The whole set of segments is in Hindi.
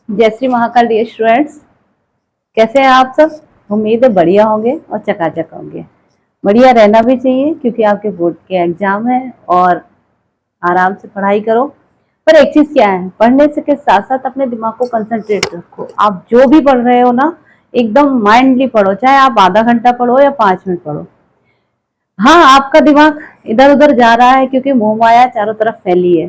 जय श्री महाकाल डियर स्टूडेंट्स, कैसे हैं आप सब। उम्मीद है बढ़िया होंगे और चकाचक होंगे। बढ़िया रहना भी चाहिए क्योंकि आपके बोर्ड के एग्जाम है और आराम से पढ़ाई करो। पर एक चीज क्या है, पढ़ने से के साथ साथ अपने दिमाग को कंसंट्रेट रखो। आप जो भी पढ़ रहे हो ना, एकदम माइंडली पढ़ो, चाहे आप आधा घंटा पढ़ो या 5 मिनट पढ़ो। हाँ, आपका दिमाग इधर उधर जा रहा है क्योंकि मोह माया चारों तरफ फैली है।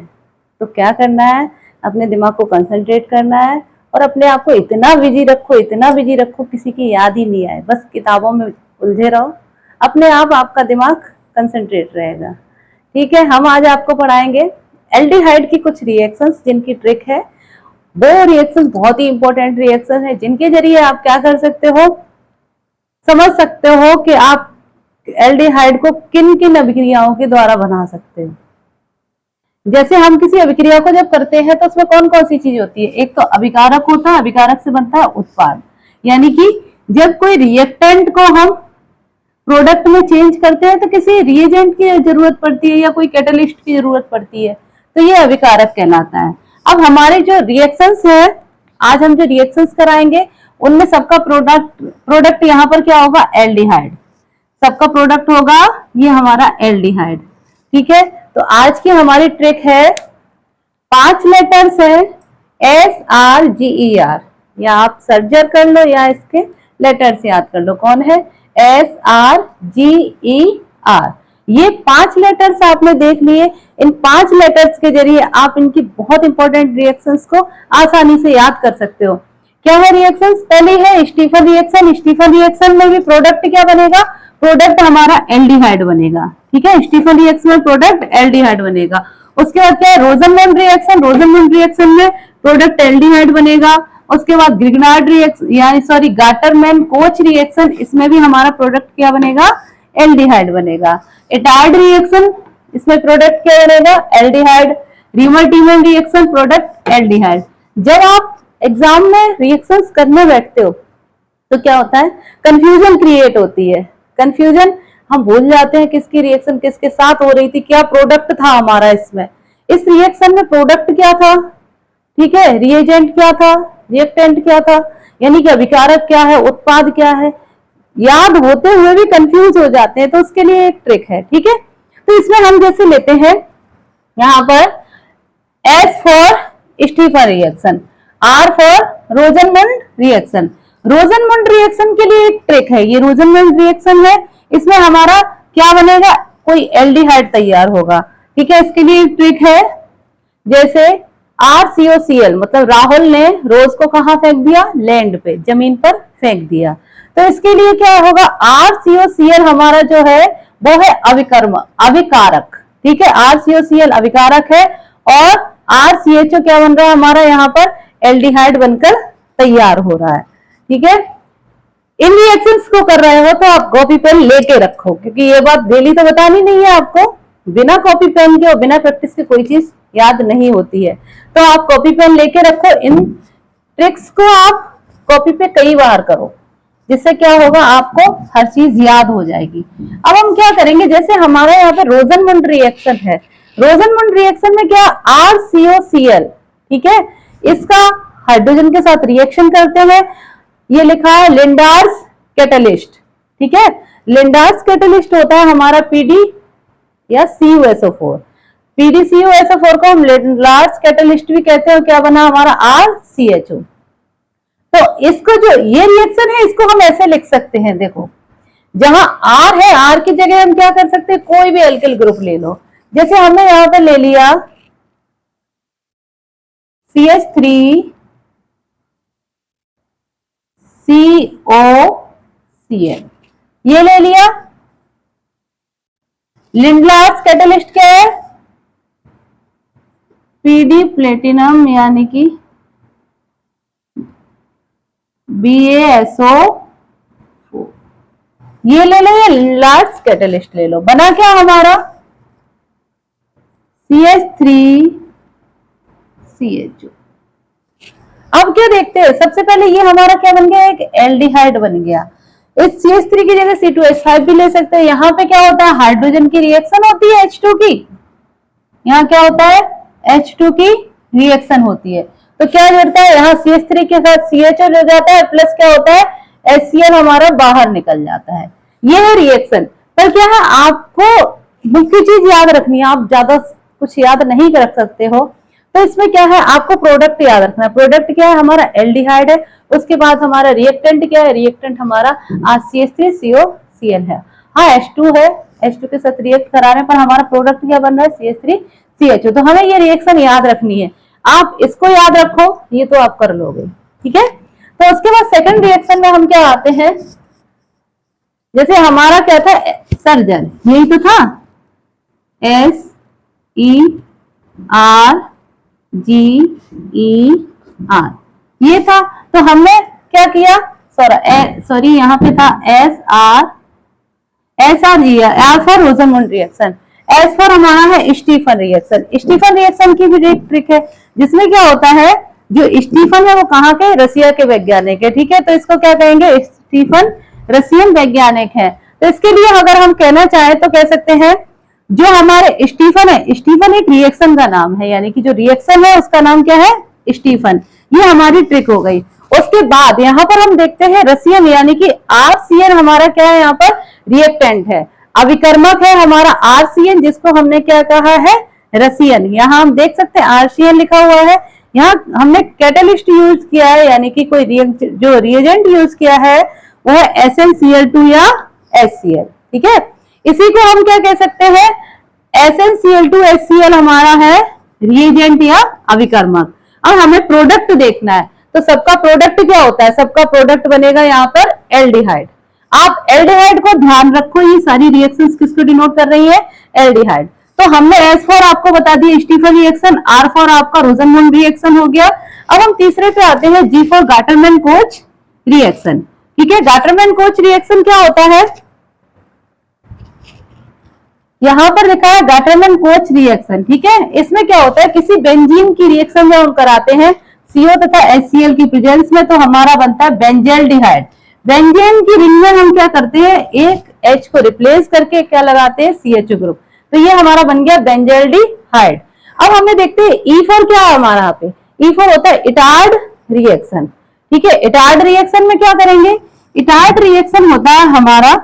तो क्या करना है, अपने दिमाग को कंसंट्रेट करना है और अपने आप को इतना बिजी रखो, इतना बिजी रखो किसी की याद ही नहीं आए, बस किताबों में उलझे रहो। अपने आप आपका दिमाग कंसंट्रेट रहेगा। ठीक है, हम आज आपको पढ़ाएंगे एल्डिहाइड की कुछ रिएक्शंस जिनकी ट्रिक है। वो रिएक्शन बहुत ही इंपॉर्टेंट रिएक्शन है जिनके जरिए आप क्या कर सकते हो, समझ सकते हो कि आप एल्डिहाइड को किन किन अभिक्रियाओं के द्वारा बना सकते हो। जैसे हम किसी अभिक्रिया को जब करते हैं तो उसमें कौन कौन सी चीज होती है। एक तो अभिकारक होता है, अभिकारक से बनता है उत्पाद। यानी कि जब कोई रिएक्टेंट को हम प्रोडक्ट में चेंज करते हैं तो किसी रिएजेंट की जरूरत पड़ती है या कोई कैटलिस्ट की जरूरत पड़ती है, तो ये अभिकारक कहलाता है। अब हमारे जो रिएक्शंस है, आज हम जो रिएक्शंस कराएंगे उनमें सबका प्रोडक्ट यहाँ पर क्या होगा, एल्डिहाइड। सबका प्रोडक्ट होगा ये हमारा एल्डिहाइड। ठीक है, तो आज की हमारी ट्रिक है, 5 लेटर्स है, SRGER, या आप सर्जर कर लो या इसके लेटर्स याद कर लो। कौन है, SRGER। ये 5 लेटर्स आपने देख लिए। इन 5 लेटर्स के जरिए आप इनकी बहुत इंपॉर्टेंट रिएक्शंस को आसानी से याद कर सकते हो। क्या है रिएक्शंस, पहली है स्टीफन रिएक्शन। स्टीफन रिएक्शन में भी प्रोडक्ट क्या बनेगा, प्रोडक्ट हमारा एल्डिहाइड बनेगा। ठीक है, स्टीफन रिएक्शन में प्रोडक्ट एल्डिहाइड बनेगा। उसके बाद क्या है, रोजनमंड रिएक्शन। रोजनमंड रिएक्शन में प्रोडक्ट एल्डिहाइड बनेगा। उसके बाद ग्रिग्नार्ड रिएक्शन यानी सॉरी गाटरमैन कोच रिएक्शन, इसमें भी हमारा प्रोडक्ट क्या बनेगा, एल्डिहाइड बनेगा। इटार्ड रिएक्शन, इसमें प्रोडक्ट क्या बनेगा, aldehyde. Reamer-teamer reaction, product aldehyde. जब आप एग्जाम में रिएक्शंस करने बैठते हो तो क्या होता है, कंफ्यूजन क्रिएट होती है। कंफ्यूजन, हम भूल जाते हैं किसकी रिएक्शन किसके साथ हो रही थी, क्या प्रोडक्ट था हमारा इसमें। इस रिएक्शन में प्रोडक्ट क्या था, ठीक है, रिएजेंट क्या था, रिएक्टेंट क्या था, यानी कि अभिकारक क्या है, उत्पाद क्या है, याद होते हुए भी कंफ्यूज हो जाते हैं। तो उसके लिए एक ट्रिक है। ठीक है, तो इसमें हम जैसे लेते हैं यहां पर S for Stephen reaction, R for Rosenmund reaction. Rosenmund reaction के लिए एक ट्रिक है, ये रोजनमंड रिएक्शन है, इसमें हमारा क्या बनेगा, कोई एल्डिहाइड तैयार होगा। ठीक है, इसके लिए एक ट्रिक है, जैसे RCOCl, मतलब राहुल ने रोज को कहां फेंक दिया, लैंड पे, जमीन पर फेंक दिया। तो इसके लिए क्या होगा, RCOCl हमारा जो है वो है अभिकारक। ठीक है, RCOCl अभिकारक है और RCHO क्या बन रहा है हमारा, यहाँ पर एल्डिहाइड बनकर तैयार हो रहा है। ठीक है, इन रिएक्शंस को कर रहे हो तो आप कॉपी पेन लेके रखो, क्योंकि ये बात डेली तो बतानी नहीं है आपको। बिना कॉपी पेन के और बिना प्रैक्टिस के कोई चीज याद नहीं होती है। तो आप कॉपी पेन लेके रखो, इन ट्रिक्स को आप कॉपी पे कई बार करो, जिससे क्या होगा, आपको हर चीज याद हो जाएगी। अब हम क्या करेंगे, जैसे हमारा यहाँ पे रोजनमंड रिएक्शन है, रोजनमंड रिएक्शन में क्या, RCOCl, ठीक है, इसका हाइड्रोजन के साथ रिएक्शन करते हैं। ये लिखा है लिंडार्स कैटलिस्ट। ठीक है, लिंडार्स कैटलिस्ट होता है हमारा PD या CuSO4। PdCuSO4 को हम लिंडार्स कैटलिस्ट भी कहते हैं। क्या बना हमारा, RCHO। तो इसको जो ये रिएक्शन है इसको हम ऐसे लिख सकते हैं, देखो जहां R है, R की जगह हम क्या कर सकते हैं, कोई भी एल्किल ग्रुप ले लो। जैसे हमने यहां पर ले लिया CH3COCl, ये ले लिया। लिंडलार्स कैटलिस्ट क्या है, PD प्लेटिनम यानी कि BaSO4, ये ले लो, या लिंडलार्स कैटलिस्ट ले लो। बना क्या हमारा, CH3CHO। अब क्या देखते हैं, सबसे पहले ये हमारा क्या बन गया, एक एल्डिहाइड बन गया। इस CH3 की जगह C2H5 भी ले सकते हैं। यहाँ पे क्या होता है, हाइड्रोजन की रिएक्शन होती है H2 की, यहाँ क्या होता है, H2 की रिएक्शन होती है। तो क्या जुड़ता है यहाँ CH3 के साथ CHO जुड़ जाता है, प्लस क्या होता है HCl हमारा बाहर निकल जाता है। ये है रिएक्शन। पर क्या है आपको मुख्य चीज याद रखनी है, आप ज्यादा कुछ याद नहीं रख सकते हो। तो इसमें क्या है आपको प्रोडक्ट याद रखना है। प्रोडक्ट क्या है हमारा एल्डिहाइड है, उसके बाद हमारा रिएक्टेंट क्या है, रिएक्टेंट हमारा CH3COCl है। हाँ H2 है, H2 के साथ रिएक्ट कराने पर हमारा प्रोडक्ट क्या बन रहा है CH3CHO। तो हमें ये रिएक्शन याद रखनी है, आप इसको याद रखो, ये तो आप कर लोगे, ठीक है। तो उसके बाद सेकंड रिएक्शन में हम क्या आते हैं, जैसे हमारा क्या था सर्जन, यही तो था SERGER, ये था। तो हमने क्या किया, सॉरी यहाँ पे था SR for रोजनमुंड reaction, S for हमारा है स्टीफन रिएक्शन। स्टीफन रिएक्शन की भी एक ट्रिक है, जिसमें क्या होता है जो स्टीफन है वो कहाँ के, रसिया के वैज्ञानिक है, ठीक है। तो इसको क्या कहेंगे, स्टीफन रसियन वैज्ञानिक है। तो इसके लिए अगर हम कहना चाहें तो कह सकते हैं जो हमारे स्टीफन है, स्टीफन एक रिएक्शन का नाम है, यानी कि जो रिएक्शन है उसका नाम क्या है स्टीफन। ये हमारी ट्रिक हो गई। उसके बाद यहाँ पर हम देखते हैं रसियन, यानी कि RCN हमारा क्या है यहाँ पर रिएक्टेंट है। अभिकर्मक है हमारा RCN, जिसको हमने क्या कहा है रसियन। यहाँ हम देख सकते हैं RCN लिखा हुआ है। यहाँ हमने कैटलिस्ट यूज किया है, यानी कि कोई जो रिएजेंट यूज किया है वो है SnCl2 या HCl, ठीक है। इसी को हम क्या कह सकते हैं, SnCl2 HCl हमारा है रिएजेंट या अभिकर्मक। और हमें प्रोडक्ट देखना है, तो सबका प्रोडक्ट क्या होता है, सबका प्रोडक्ट बनेगा यहाँ पर एल्डिहाइड। आप एल्डिहाइड को ध्यान रखो, ये सारी रिएक्शंस किसको डिनोट कर रही है, एल्डिहाइड। तो हमने S फॉर आपको बता दिया स्टीफन रिएक्शन, R फॉर आपका रोजनमुंड रिएक्शन हो गया। अब हम तीसरे पे आते हैं, G for Gattermann coach reaction, ठीक है। गाटरमैन कोच रिएक्शन क्या होता है, यहाँ पर लिखा है गाटरमैन कोच रिएक्शन, ठीक है। इसमें क्या होता है, किसी बेंजीन की रिएक्शन में हम कराते हैं CO तथा HCl की प्रेजेंस में, तो हमारा बनता है बेंजेल्डिहाइड। बेंजीन की रिंग में हम क्या करते हैं, एक H को रिप्लेस करके क्या लगाते हैं CHO ग्रुप, तो ये हमारा बन गया बेंजेल्डिहाइड। अब हमें देखते हैं E फॉर क्या है हमारा यहाँ पे, E फॉर होता है इटार्ड रिएक्शन, ठीक है। इटार्ड रिएक्शन में क्या करेंगे, इटार्ड रिएक्शन होता है हमारा,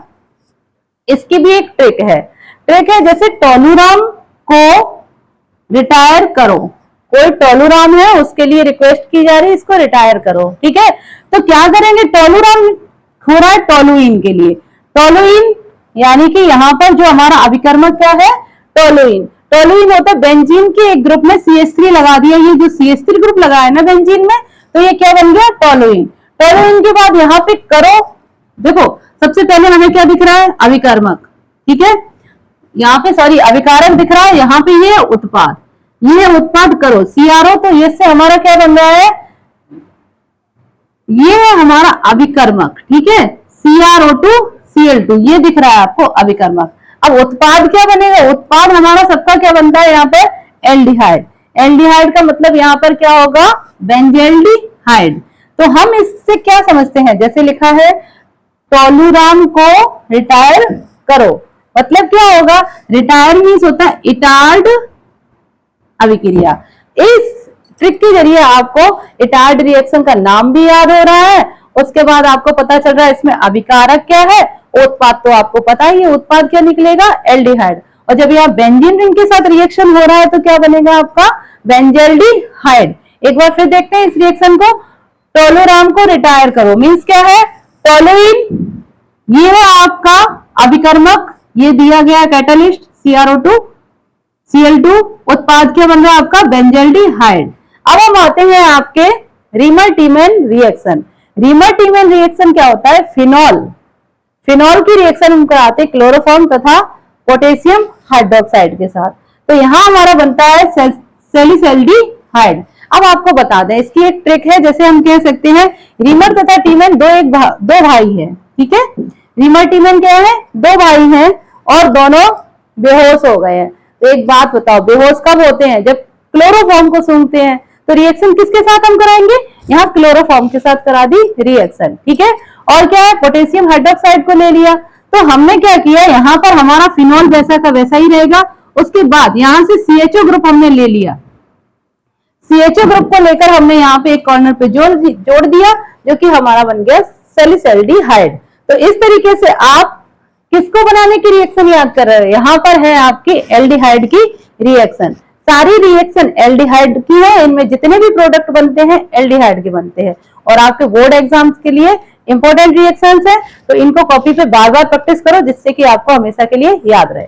इसकी भी एक ट्रिक है, जैसे टोलुराम को रिटायर करो, कोई टोलुराम है उसके लिए रिक्वेस्ट की जा रही है इसको रिटायर करो, ठीक है। तो क्या करेंगे, टोलुराम हो रहा है टोलुइन के लिए, टोलुइन यानी कि यहाँ पर जो हमारा अभिकर्मक क्या है टोलुइन। टोलुइन होता है बेंजीन के एक ग्रुप में CH3 लगा दिया, ये जो CH3 ग्रुप लगा है ना बेंजीन में, तो ये क्या बन गया टोलुइन। टोलुइन के बाद यहाँ पे करो, देखो सबसे पहले हमें क्या दिख रहा है अभिकर्मक, ठीक है। यहाँ पे सॉरी अभिकारक दिख रहा है, यहाँ पे ये उत्पाद, ये उत्पाद करो CRO, तो ये से हमारा क्या बन रहा है, ये है हमारा अभिकर्मक, ठीक है। CrO2Cl2 ये दिख रहा है आपको अभिकर्मक। अब उत्पाद क्या बनेगा, उत्पाद हमारा सबका क्या बनता है यहाँ पे एल्डिहाइड। एल्डिहाइड का मतलब यहाँ पर क्या होगा बेंजेल्डिहाइड। तो हम इससे क्या समझते हैं, जैसे लिखा है टोलुराम को रिटायर करो, मतलब क्या होगा, रिटायर मीन्स होता है इटार्ड अभिक्रिया। इस ट्रिक के जरिए आपको इटार्ड रिएक्शन का नाम भी याद हो रहा है, उसके बाद आपको पता चल रहा है इसमें अभिकारक क्या है, उत्पाद तो आपको पता ही है, उत्पाद क्या निकलेगा एल्डिहाइड। और जब यहाँ बेंजीन रिंग के साथ रिएक्शन हो रहा है तो क्या बनेगा आपका बेंजेल्डिहाइड। एक बार फिर देखते हैं इस रिएक्शन को, टोलुराम को रिटायर करो मीन्स क्या है टोलुइन, ये है आपका अभिकर्मक, ये दिया गया कैटलिस्ट CrO2Cl2, उत्पाद क्या बन रहा है आपका बेंजेल्डिहाइड। अब हम आते हैं आपके रीमर-टीमन रिएक्शन। रीमर-टीमन रिएक्शन क्या होता है, फिनॉल की रिएक्शन हम कराते हैं क्लोरोफॉर्म तथा पोटेशियम हाइड्रोक्साइड के साथ, तो यहाँ हमारा बनता है सैलिसैल्डिहाइड। अब आपको बता दें इसकी एक ट्रिक है, जैसे हम कह सकते हैं रीमर तथा टीमन दो भाई है, ठीक है। रीमर टीमन क्या है, दो भाई हैं और दोनों बेहोश हो गए हैं। तो एक बात बताओ, बेहोश कब होते हैं, जब क्लोरोफॉर्म को सूंघते हैं। तो रिएक्शन किसके साथ हम कराएंगे, यहाँ क्लोरोफॉर्म के साथ करा दी रिएक्शन, ठीक है। और क्या है, पोटेशियम हाइड्रोक्साइड को ले लिया, तो हमने क्या किया, यहाँ पर हमारा फिनॉल जैसा का वैसा ही रहेगा। उसके बाद यहाँ से CHO ग्रुप हमने ले लिया, CHO ग्रुप को लेकर हमने यहाँ पे एक कॉर्नर पे जोड़ दिया, जो कि हमारा बन गया सैलिसैल्डिहाइड। तो इस तरीके से आप किसको बनाने की रिएक्शन याद कर रहे हो? यहाँ पर है आपकी एल्डिहाइड की रिएक्शन। सारी रिएक्शन एल्डिहाइड की है, इनमें जितने भी प्रोडक्ट बनते हैं एल्डिहाइड के बनते हैं। और आपके बोर्ड एग्जाम्स के लिए इंपॉर्टेंट रिएक्शंस है, तो इनको कॉपी पे बार बार प्रैक्टिस करो, जिससे कि आपको हमेशा के लिए याद रहे।